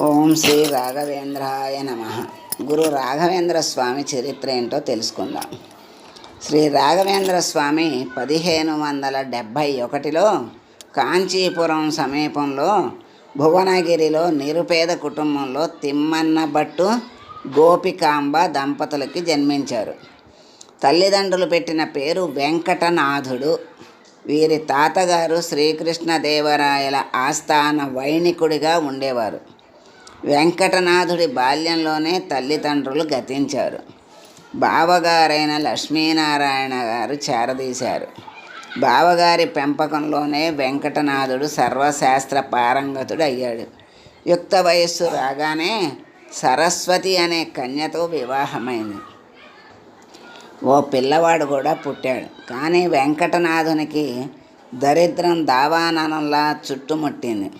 ఓం శ్రీ రాఘవేంద్రాయ నమ. గురు రాఘవేంద్ర స్వామి చరిత్ర ఏంటో తెలుసుకుందాం. శ్రీ రాఘవేంద్ర స్వామి 1571లో కాంచీపురం సమీపంలో భువనగిరిలో నిరుపేద కుటుంబంలో తిమ్మన్న భట్టు గోపికాంబ దంపతులకి జన్మించారు. తల్లిదండ్రులు పెట్టిన పేరు వెంకటనాథుడు. వీరి తాతగారు శ్రీకృష్ణదేవరాయల ఆస్థాన వైణికుడిగా ఉండేవారు. వెంకటనాథుడి బాల్యంలోనే తల్లిదండ్రులు గతించారు. బావగారైన లక్ష్మీనారాయణ గారు చేరదీశారు. బావగారి పెంపకంలోనే వెంకటనాథుడు సర్వశాస్త్ర పారంగతుడు అయ్యాడు. యుక్త వయస్సు రాగానే సరస్వతి అనే కన్యతో వివాహమైంది. ఓ పిల్లవాడు కూడా పుట్టాడు. కానీ వెంకటనాథునికి దరిద్రం దావాననంలా చుట్టుముట్టింది.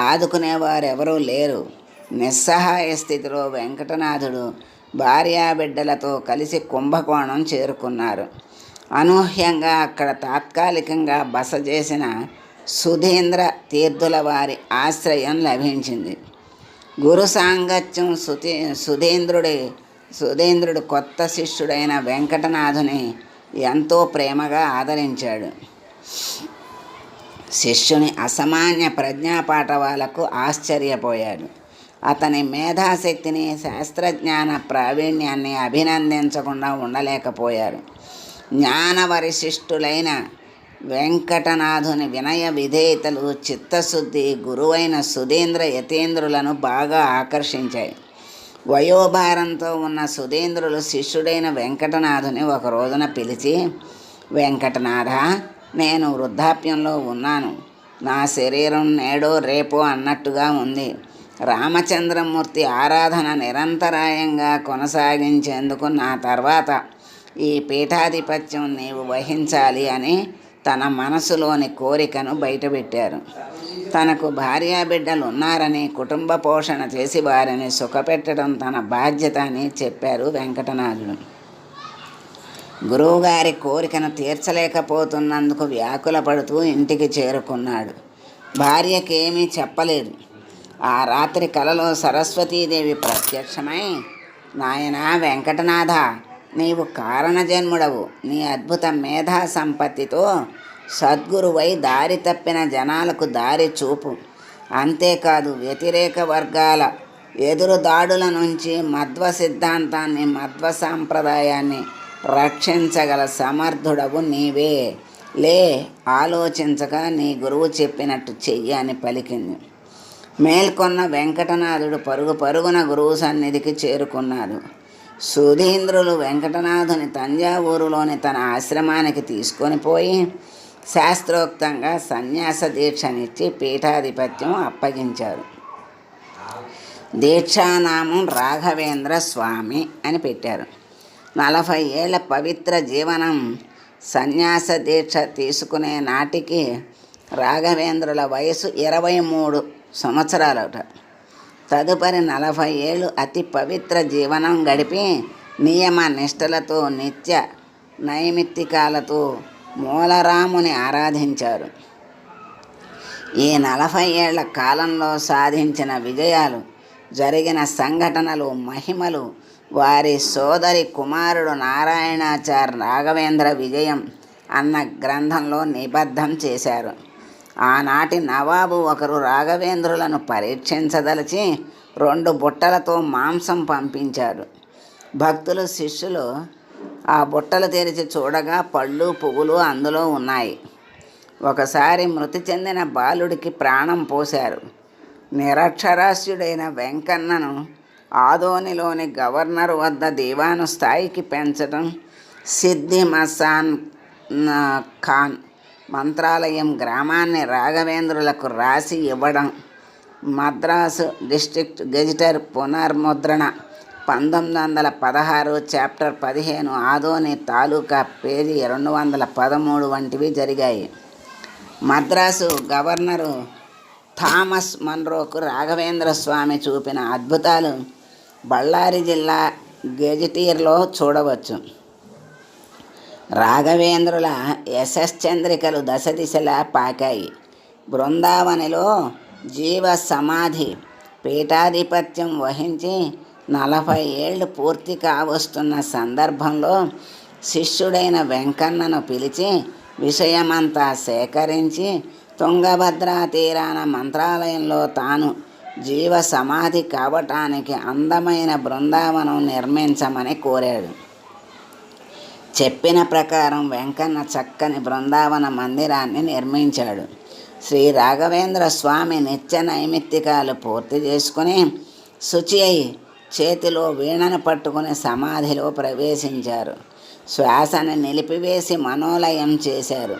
ఆదుకునేవారెవరూ లేరు. నిస్సహాయ స్థితిలో వెంకటనాథుడు భార్యాబిడ్డలతో కలిసి కుంభకోణం చేరుకున్నారు. అనూహ్యంగా అక్కడ తాత్కాలికంగా బస చేసిన సుధీంద్ర తీర్థుల వారి ఆశ్రయం లభించింది. గురు సాంగత్యం సుధీంద్రుడు కొత్త శిష్యుడైన వెంకటనాథుని ఎంతో ప్రేమగా ఆదరించాడు. శిష్యుని అసామాన్య ప్రజ్ఞాపాఠవాలకు ఆశ్చర్యపోయాడు. అతని మేధాశక్తిని, శాస్త్రజ్ఞాన ప్రావీణ్యాన్ని అభినందించకుండా ఉండలేకపోయారు. జ్ఞానవరిశిష్టులైన వెంకటనాథుని వినయ విధేయతలు, చిత్తశుద్ధి గురువైన సుధీంద్ర యతీంద్రులను బాగా ఆకర్షించాయి. వయోభారంతో ఉన్న సుధీంద్రులు శిష్యుడైన వెంకటనాథుని ఒక రోజున పిలిచి, వెంకటనాథ, నేను వృద్ధాప్యంలో ఉన్నాను. నా శరీరం నేడో రేపో అన్నట్టుగా ఉంది. రామచంద్రమూర్తి ఆరాధన నిరంతరాయంగా కొనసాగించేందుకు నా తర్వాత ఈ పీఠాధిపత్యం నీవు వహించాలి అని తన మనసులోని కోరికను బయటపెట్టారు. తనకు భార్యాబిడ్డలు ఉన్నారని, కుటుంబ పోషణ చేసి వారిని సుఖపెట్టడం తన బాధ్యత అని చెప్పారు వెంకటనాథుడు. గురువుగారి కోరికను తీర్చలేకపోతున్నందుకు వ్యాకులపడుతూ ఇంటికి చేరుకున్నాడు. భార్యకేమీ చెప్పలేదు. ఆ రాత్రి కలలో సరస్వతీదేవి ప్రత్యక్షమై, నాయనా వెంకటనాథ, నీవు కారణజన్ముడవు. నీ అద్భుత మేధా సంపత్తితో సద్గురువై దారి తప్పిన జనాలకు దారి చూపు. అంతేకాదు, వ్యతిరేక వర్గాల ఎదురుదాడుల నుంచి మధ్వ సిద్ధాంతాన్ని, మధ్వ సాంప్రదాయాన్ని రక్షించగల సమర్థుడవు నీవే. లే, ఆలోచించక నీ గురువు చెప్పినట్టు చెయ్యి అని పలికింది. మేల్కొన్న వెంకటనాథుడు పరుగున గురువు సన్నిధికి చేరుకున్నాడు. సుధీంద్రులు వెంకటనాథుని తంజావూరులోని తన ఆశ్రమానికి తీసుకొని పోయి శాస్త్రోక్తంగా సన్యాస దీక్షనిచ్చి పీఠాధిపత్యం అప్పగించారు. దీక్షానామం రాఘవేంద్ర స్వామి అని పెట్టారు. 40 ఏళ్ల పవిత్ర జీవనం. సన్యాస దీక్ష తీసుకునే నాటికి రాఘవేంద్రుల వయసు 23 సంవత్సరాలట. తదుపరి 40 ఏళ్ళు అతి పవిత్ర జీవనం గడిపి నియమ నిష్టలతో, నిత్య నైమిత్తికాలతో మూలరాముని ఆరాధించారు. ఈ 40 ఏళ్ల కాలంలో సాధించిన విజయాలు, జరిగిన సంఘటనలు, మహిమలు వారి సోదరి కుమారుడు నారాయణాచార్య రాఘవేంద్ర విజయం అన్న గ్రంథంలో నిబద్ధం చేశారు. ఆనాటి నవాబు ఒకరు రాఘవేంద్రులను పరీక్షించదలిచి 2 బుట్టలతో మాంసం పంపించారు. భక్తులు, శిష్యులు ఆ బుట్టలు తెరిచి చూడగా పళ్ళు, పువ్వులు అందులో ఉన్నాయి. ఒకసారి మృతి చెందిన బాలుడికి ప్రాణం పోశారు. నిరక్షరాస్యుడైన వెంకన్నను ఆదోనిలోని గవర్నర్ వద్ద దీవాను స్థాయికి పెంచడం, సిద్ధి మసాన్ ఖాన్ మంత్రాలయం గ్రామాన్ని రాఘవేంద్రులకు రాసి ఇవ్వడం, Madras district gazetteer పునర్ముద్రణ 1916 chapter 15 Adoni తాలూకా పేజీ 213 వంటివి జరిగాయి. మద్రాసు గవర్నరు థామస్ మన్రోకు రాఘవేంద్ర స్వామి చూపిన అద్భుతాలు బళ్ళారి జిల్లా గెజిటీర్లో చూడవచ్చు. రాఘవేంద్రుల యశశ్చంద్రికలు దశ దిశలా పాకాయి. బృందావనిలో జీవ సమాధి పీఠాధిపత్యం వహించి 40 ఏళ్ళు పూర్తి కావస్తున్న సందర్భంలో శిష్యుడైన వెంకన్నను పిలిచి విషయమంతా సేకరించి తుంగభద్రా తీరాన మంత్రాలయంలో తాను జీవ సమాధి కావటానికి అందమైన బృందావనం నిర్మించమని కోరాడు. చెప్పిన ప్రకారం వెంకన్న చక్కని బృందావన మందిరాన్ని నిర్మించాడు. శ్రీ రాఘవేంద్ర స్వామి నిత్య నైమిత్తికాలు పూర్తి చేసుకుని శుచి అయి చేతిలో వీణను పట్టుకుని సమాధిలో ప్రవేశించారు. శ్వాసను నిలిపివేసి మనోలయం చేశారు.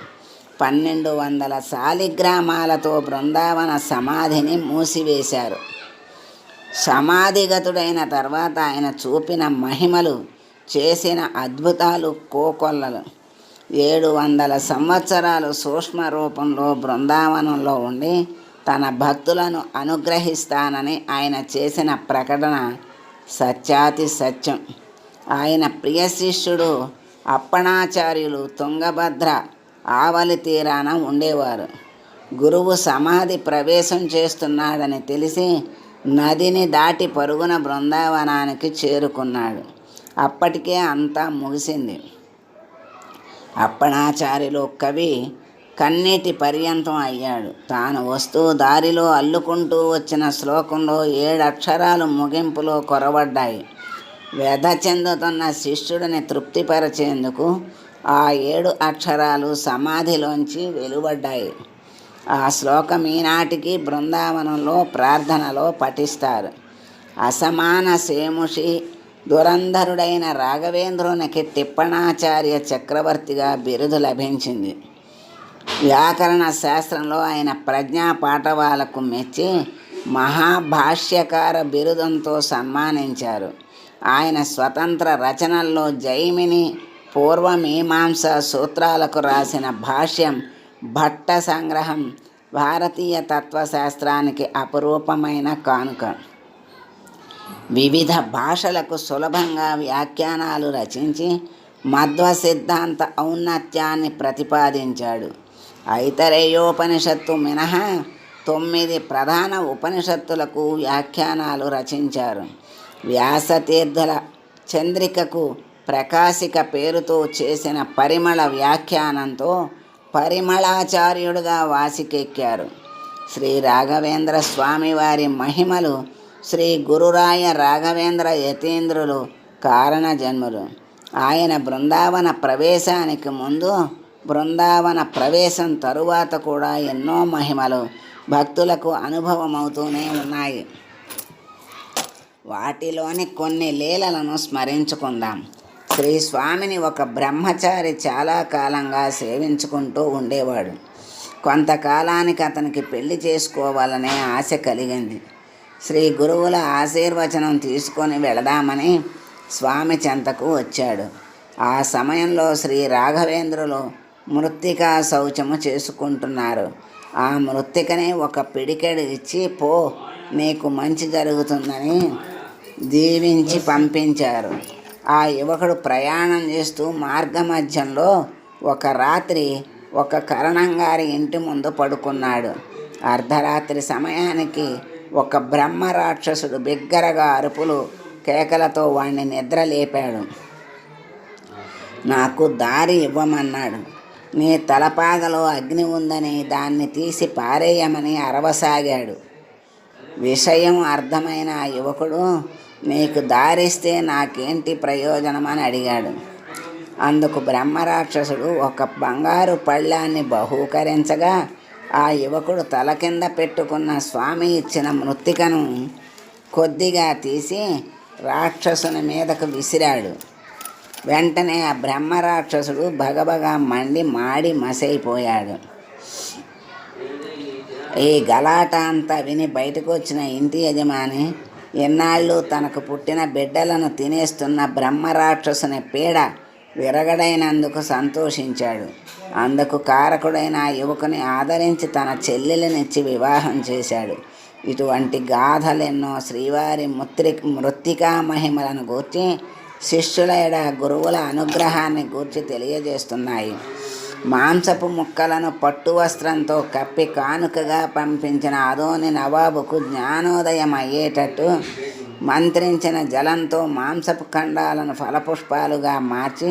1200 శాలిగ్రామాలతో బృందావన సమాధిని మూసివేశారు. సమాధిగతుడైన తర్వాత ఆయన చూపిన మహిమలు, చేసిన అద్భుతాలు కోకొల్లలు. 700 సంవత్సరాలు సూక్ష్మ రూపంలో బృందావనంలో ఉండి తన భక్తులను అనుగ్రహిస్తానని ఆయన చేసిన ప్రకటన సత్యాతి సత్యం. ఆయన ప్రియ శిష్యుడు అప్పణాచార్యులు తుంగభద్ర ఆవలి తీరాన ఉండేవారు. గురువు సమాధి ప్రవేశం చేస్తున్నాడని తెలిసి నదిని దాటి పరుగున బృందావనానికి చేరుకున్నాడు. అప్పటికే అంతా ముగిసింది. అప్పణాచార్యులు కవి కన్నీటి పర్యంతం అయ్యాడు. తాను వస్తూ దారిలో అల్లుకుంటూ వచ్చిన శ్లోకంలో 7 అక్షరాలు ముగింపులో కొరవడ్డాయి. వ్యధ చెందుతున్న శిష్యుడిని తృప్తిపరిచేందుకు ఆ 7 అక్షరాలు సమాధిలోంచి వెలువడ్డాయి. ఆ శ్లోకం ఈనాటికి బృందావనంలో ప్రార్థనలో పఠిస్తారు. అసమాన సేముషి దురంధరుడైన రాఘవేంద్రునికి టిప్పణాచార్య చక్రవర్తిగా బిరుదు లభించింది. వ్యాకరణ శాస్త్రంలో ఆయన ప్రజ్ఞా పాఠవాలకు మెచ్చి మహాభాష్యకార బిరుదంతో సన్మానించారు. ఆయన స్వతంత్ర రచనల్లో జైమిని పూర్వమీమాంస సూత్రాలకు రాసిన భాష్యం భట్ట సంగ్రహం భారతీయ తత్వశాస్త్రానికి అపురూపమైన కానుక. వివిధ భాషలకు సులభంగా వ్యాఖ్యానాలు రచించి మధ్వ సిద్ధాంత ఔన్నత్యాన్ని ప్రతిపాదించాడు. ఐతరేయోపనిషత్తు మినహా 9 ప్రధాన ఉపనిషత్తులకు వ్యాఖ్యానాలు రచించారు. వ్యాసతీర్థుల చంద్రికకు ప్రకాశిక పేరుతో చేసిన పరిమళ వ్యాఖ్యానంతో పరిమళాచార్యుడుగా వాసికెక్కారు. శ్రీ రాఘవేంద్ర స్వామివారి మహిమలు శ్రీ గురురాయ రాఘవేంద్ర యతీంద్రులు కారణజన్ములు. ఆయన బృందావన ప్రవేశానికి ముందు, బృందావన ప్రవేశం తరువాత కూడా ఎన్నో మహిమలు భక్తులకు అనుభవమవుతూనే ఉన్నాయి. వాటిలోని కొన్ని లీలలను స్మరించుకుందాం. శ్రీ స్వామిని ఒక బ్రహ్మచారి చాలా కాలంగా సేవించుకుంటూ ఉండేవాడు. కొంతకాలానికి అతనికి పెళ్లి చేసుకోవాలనే ఆశ కలిగింది. శ్రీ గురువుల ఆశీర్వచనం తీసుకొని వెళదామని స్వామి చెంతకు వచ్చాడు. ఆ సమయంలో శ్రీ రాఘవేంద్రులు మృత్తికా శౌచము చేసుకుంటున్నారు. ఆ మృత్తికని ఒక పిడికెడు ఇచ్చి పో, నీకు మంచి జరుగుతుందని దీవించి పంపించారు. ఆ యువకుడు ప్రయాణం చేస్తూ మార్గమధ్యంలో ఒక రాత్రి ఒక కరణంగారి ఇంటి ముందు పడుకున్నాడు. అర్ధరాత్రి సమయానికి ఒక బ్రహ్మ రాక్షసుడు బిగ్గరగా అరుపులు కేకలతో వాణ్ణి నిద్ర లేపాడు. నాకు దారి ఇవ్వమన్నాడు. నీ తలపాగలో అగ్ని ఉందని దాన్ని తీసి పారేయమని అరవసాగాడు. విషయం అర్థమైన ఆ యువకుడు, నీకు దారిస్తే నాకేంటి ప్రయోజనం అని అడిగాడు. అందుకు బ్రహ్మరాక్షసుడు ఒక బంగారు పళ్ళాన్ని బహూకరించగా ఆ యువకుడు తల కింద పెట్టుకున్న స్వామి ఇచ్చిన మృత్తికను కొద్దిగా తీసి రాక్షసుని మీదకు విసిరాడు. వెంటనే ఆ బ్రహ్మరాక్షసుడు భగభగా మండి మాడి మసైపోయాడు. ఈ గలాట అంతా విని బయటకు వచ్చిన ఇంటి యజమాని ఎన్నాళ్ళు తనకు పుట్టిన బిడ్డలను తినేస్తున్న బ్రహ్మరాక్షసుని పీడ విరగడైనందుకు సంతోషించాడు. అందుకు కారకుడైన ఆ యువకుని ఆదరించి తన చెల్లెలనిచ్చి వివాహం చేశాడు. ఇటువంటి గాథలెన్నో శ్రీవారి మృత్తికా మహిమలను గూర్చి, శిష్యుల ఎడ గురువుల అనుగ్రహాన్ని గూర్చి తెలియజేస్తున్నాయి. మాంసపు ముక్కలను పట్టు వస్త్రంతో కప్పి కానుకగా పంపించిన అదోని నవాబుకు జ్ఞానోదయం అయ్యేటట్టు మంత్రించిన జలంతో మాంసపు ఖండాలను ఫలపుష్పాలుగా మార్చి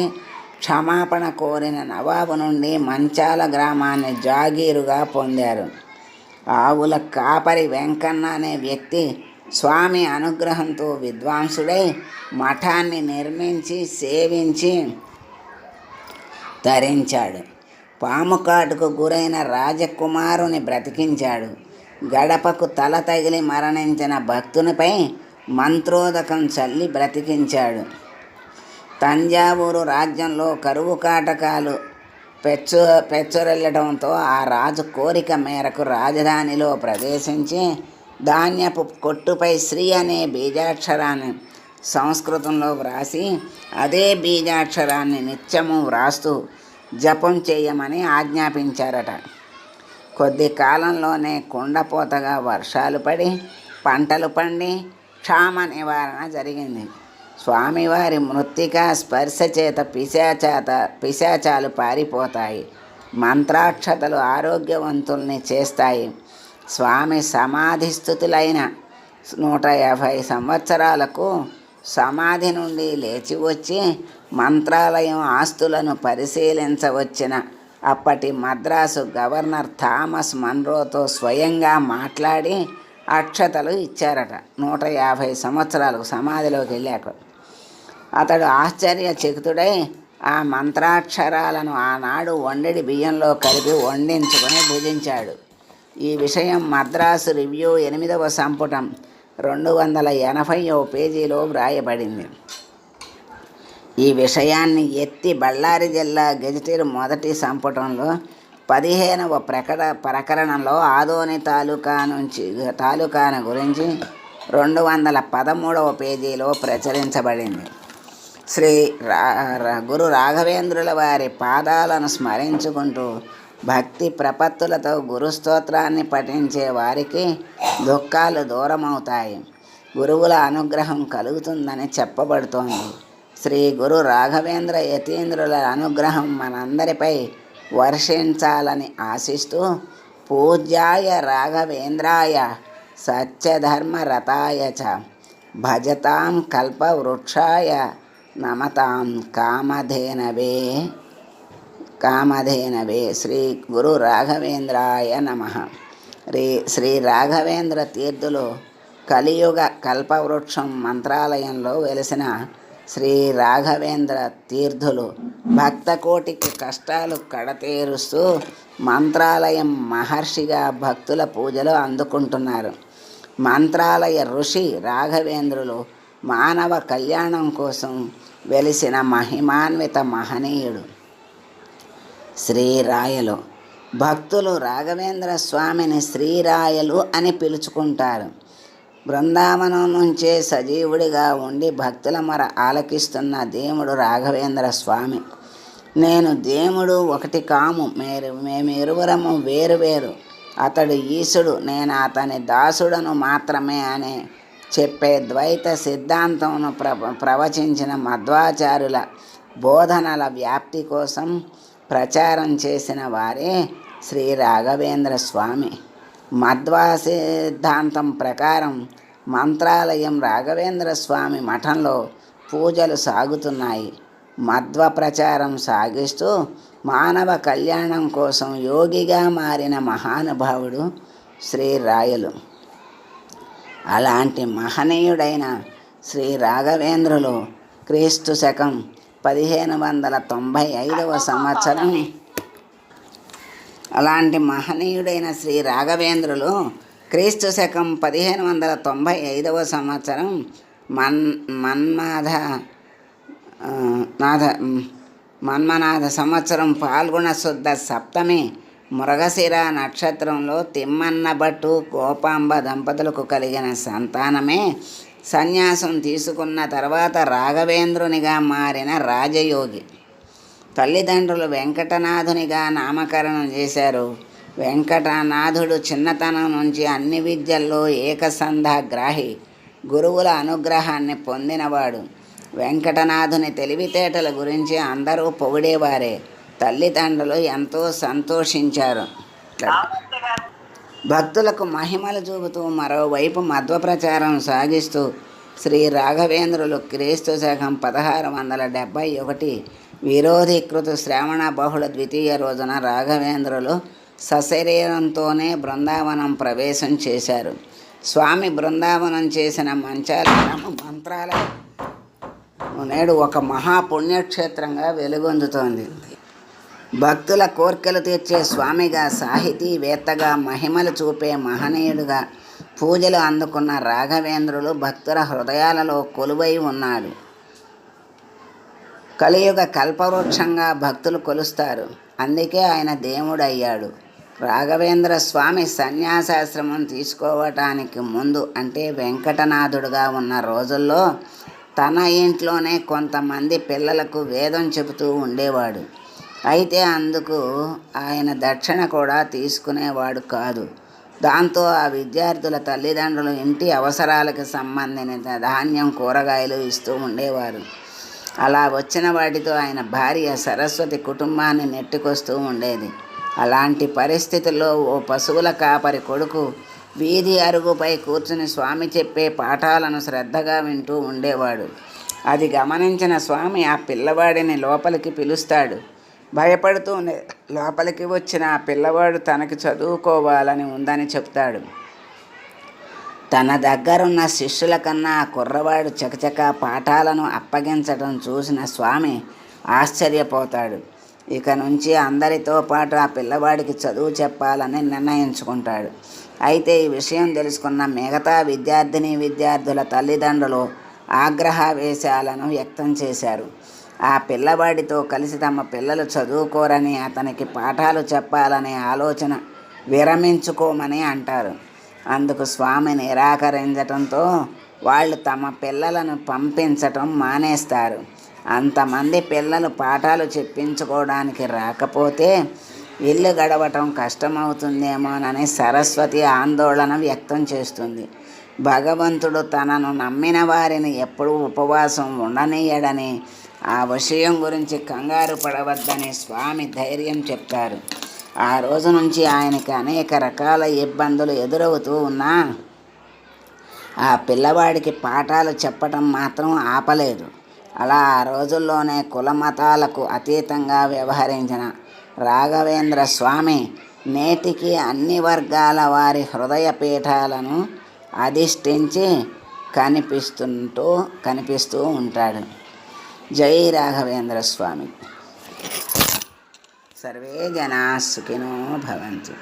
క్షమాపణ కోరిన నవాబు నుండి మంచాల గ్రామాన్ని జాగీరుగా పొందారు. ఆవుల కాపరి వెంకన్న అనే వ్యక్తి స్వామి అనుగ్రహంతో విద్వాంసుడై మఠాన్ని నిర్మించి సేవించి తరించాడు. పాముకాటుకు గురైన రాజకుమారుని బ్రతికించాడు. గడపకు తల తగిలి మరణించిన భక్తునిపై మంత్రోదకం చల్లి బ్రతికించాడు. తంజావూరు రాజ్యంలో కరువు కాటకాలు పెచ్చురెళ్ళడంతో ఆ రాజు కోరిక మేరకు రాజధానిలో ప్రవేశించి ధాన్యపు కొట్టుపై శ్రీ అనే బీజాక్షరాన్ని సంస్కృతంలో వ్రాసి అదే బీజాక్షరాన్ని నిత్యము వ్రాస్తూ జపం చేయమని ఆజ్ఞాపించారట. కొద్ది కాలంలోనే కుండపోతగా వర్షాలు పడి పంటలు పండి క్షామ నివారణ జరిగింది. స్వామివారి మృత్తికా స్పర్శ చేత పిశాచాలు పారిపోతాయి. మంత్రాక్షతలు ఆరోగ్యవంతుల్ని చేస్తాయి. స్వామి సమాధిస్థుతులైన 150 సంవత్సరాలకు సమాధి నుండి లేచి వచ్చి మంత్రాలయం ఆస్తులను పరిశీలించవచ్చిన అప్పటి మద్రాసు గవర్నర్ థామస్ మన్రోతో స్వయంగా మాట్లాడి అక్షతలు ఇచ్చారట. 150 సంవత్సరాలకు సమాధిలోకి వెళ్ళాక అతడు ఆశ్చర్యచకితుడై ఆ మంత్రాక్షరాలను ఆనాడు వండెడి బియ్యంలో కలిపి వండించుకొని భుజించాడు. ఈ విషయం మద్రాసు రివ్యూ 8వ సంపుటం 280వ పేజీలో వ్రాయబడింది. ఈ విషయాన్ని ఎత్తి బళ్ళారి జిల్లా గెజిటెర్ మొదటి సంపుటంలో 15వ ప్రకరణంలో ఆదోని తాలూకాను గురించి 213వ పేజీలో ప్రచురించబడింది. శ్రీ గురు రాఘవేంద్రుల వారి పాదాలను స్మరించుకుంటూ భక్తి ప్రపత్తులతో గురుస్తోత్రాన్ని పఠించే వారికి దుఃఖాలు దూరమవుతాయి, గురువుల అనుగ్రహం కలుగుతుందని చెప్పబడుతోంది. శ్రీ గురు రాఘవేంద్ర యతీంద్రుల అనుగ్రహం మనందరిపై వర్షించాలని ఆశిస్తూ పూజ్యాయ రాఘవేంద్రాయ సత్యధర్మరతాయ చ భజతాం కల్పవృక్షాయ నమతాం కామధేనవే. శ్రీ గురు రాఘవేంద్రాయ నమః. శ్రీ రాఘవేంద్ర తీర్థులు కలియుగ కల్పవృక్షం మంత్రాలయంలో వెలిసిన శ్రీ రాఘవేంద్ర తీర్థులు భక్తకోటికి కష్టాలు కడతేరుస్తూ మంత్రాలయం మహర్షిగా భక్తుల పూజలు అందుకుంటున్నారు. మంత్రాలయ ఋషి రాఘవేంద్రులు మానవ కళ్యాణం కోసం వెలిసిన మహిమాన్విత మహనీయుడు. శ్రీరాయలు భక్తులు రాఘవేంద్ర స్వామిని శ్రీరాయలు అని పిలుచుకుంటారు. బృందావనం నుంచే సజీవుడిగా ఉండి భక్తుల మొర ఆలకిస్తున్న దేవుడు రాఘవేంద్ర స్వామి. నేను దేవుడు ఒకటి కాము, మేమిరువురము వేరు, అతడు ఈశుడు, నేను అతని దాసుడను మాత్రమే అని చెప్పే ద్వైత సిద్ధాంతంను ప్రవచించిన మధ్వాచార్యుల బోధనల వ్యాప్తి కోసం ప్రచారం చేసిన వారే శ్రీ రాఘవేంద్ర స్వామి. మధ్వా సిద్ధాంతం ప్రకారం మంత్రాలయం రాఘవేంద్ర స్వామి మఠంలో పూజలు సాగుతున్నాయి. మధ్వ ప్రచారం సాగిస్తూ మానవ కళ్యాణం కోసం యోగిగా మారిన మహానుభావుడు శ్రీరాయలు. అలాంటి మహనీయుడైన శ్రీ రాఘవేంద్రులు క్రీస్తు శకం 1595వ సంవత్సరం అలాంటి మహనీయుడైన శ్రీ రాఘవేంద్రులు క్రీస్తు శకం 1595వ సంవత్సరం మన్మనాథ సంవత్సరం పాల్గొన శుద్ధ సప్తమి మృగశిర నక్షత్రంలో తిమ్మన్న భట్టు గోపాంబ దంపతులకు కలిగిన సంతానమే సన్యాసం తీసుకున్న తర్వాత రాఘవేంద్రునిగా మారిన రాజయోగి. తల్లిదండ్రులు వెంకటనాథునిగా నామకరణం చేశారు. వెంకటనాథుడు చిన్నతనం నుంచి అన్ని విద్యల్లో ఏకసంధాగ్రాహి, గురువుల అనుగ్రహాన్ని పొందినవాడు. వెంకటనాథుని తెలివితేటల గురించి అందరూ పొగిడేవారే. తల్లిదండ్రులు ఎంతో సంతోషించారు. భక్తులకు మహిమలు చూపుతూ మరోవైపు మధ్వ ప్రచారం సాగిస్తూ శ్రీ రాఘవేంద్రులు క్రీస్తు శకం 1671 విరోధీకృత శ్రావణ బహుళ ద్వితీయ రోజున రాఘవేంద్రులు సశరీరంతోనే బృందావనం ప్రవేశం చేశారు. స్వామి బృందావనం చేసిన మంత్రాల నేడు ఒక మహాపుణ్యక్షేత్రంగా వెలుగొందుతోంది. భక్తుల కోర్కెలు తీర్చే స్వామిగా, సాహితీవేత్తగా, మహిమలు చూపే మహనీయుడుగా పూజలు అందుకున్న రాఘవేంద్రులు భక్తుల హృదయాలలో కొలువై ఉన్నాడు. కలియుగ కల్పవృక్షంగా భక్తులు కొలుస్తారు. అందుకే ఆయన దేవుడయ్యాడు. రాఘవేంద్ర స్వామి సన్యాసాశ్రమం తీసుకోవటానికి ముందు, అంటే వెంకటనాథుడుగా ఉన్న రోజుల్లో తన ఇంట్లోనే కొంతమంది పిల్లలకు వేదం చెబుతూ ఉండేవాడు. అయితే అందుకు ఆయన దక్షిణ కూడా తీసుకునేవాడు కాదు. దాంతో ఆ విద్యార్థుల తల్లిదండ్రులు ఇంటి అవసరాలకు సంబంధించిన ధాన్యం, కూరగాయలు ఇస్తూ ఉండేవారు. అలా వచ్చిన వాటితో ఆయన భార్య సరస్వతి కుటుంబాన్ని నెట్టుకొస్తూ ఉండేది. అలాంటి పరిస్థితుల్లో ఓ పశువుల కాపరి కొడుకు వీధి అరుగుపై కూర్చుని స్వామి చెప్పే పాఠాలను శ్రద్ధగా వింటూ ఉండేవాడు. అది గమనించిన స్వామి ఆ పిల్లవాడిని లోపలికి పిలుస్తాడు. భయపడుతూనే లోపలికి వచ్చిన ఆ పిల్లవాడు తనకి చదువుకోవాలని ఉందని చెప్తాడు. తన దగ్గరున్న శిష్యుల కన్నా ఆ కుర్రవాడు చకచక పాఠాలను అప్పగించడం చూసిన స్వామి ఆశ్చర్యపోతాడు. ఇక నుంచి అందరితో పాటు ఆ పిల్లవాడికి చదువు చెప్పాలని నిర్ణయించుకుంటాడు. అయితే ఈ విషయం తెలుసుకున్న మిగతా విద్యార్థుల తల్లిదండ్రులు ఆగ్రహావేశాలను వ్యక్తం చేశారు. ఆ పిల్లవాడితో కలిసి తమ పిల్లలు చదువుకోరని, అతనికి పాఠాలు చెప్పాలనే ఆలోచన విరమించుకోమని అంటారు. అందుకు స్వామి నిరాకరించటంతో వాళ్ళు తమ పిల్లలను పంపించటం మానేస్తారు. అంతమంది పిల్లలు పాఠాలు చెప్పించుకోవడానికి రాకపోతే ఇల్లు గడవటం కష్టమవుతుందేమోనని సరస్వతి ఆందోళన వ్యక్తం చేస్తుంది. భగవంతుడు తనను నమ్మిన వారిని ఎప్పుడూ ఉపవాసం ఉండనీయడని, ఆ విషయం గురించి కంగారు పడవద్దని స్వామి ధైర్యం చెప్తారు. ఆ రోజు నుంచి ఆయనకి అనేక రకాల ఇబ్బందులు ఎదురవుతూ ఉన్నా ఆ పిల్లవాడికి పాఠాలు చెప్పటం మాత్రం ఆపలేదు. అలా ఆ రోజుల్లోనే కులమతాలకు అతీతంగా వ్యవహరించిన రాఘవేంద్ర స్వామి నేటికి అన్ని వర్గాల వారి హృదయ పీఠాలను అధిష్ఠించి కనిపిస్తూ ఉంటాడు. జై రాఘవేంద్ర స్వామి. సర్వే జనా సుఖినో భవంతు.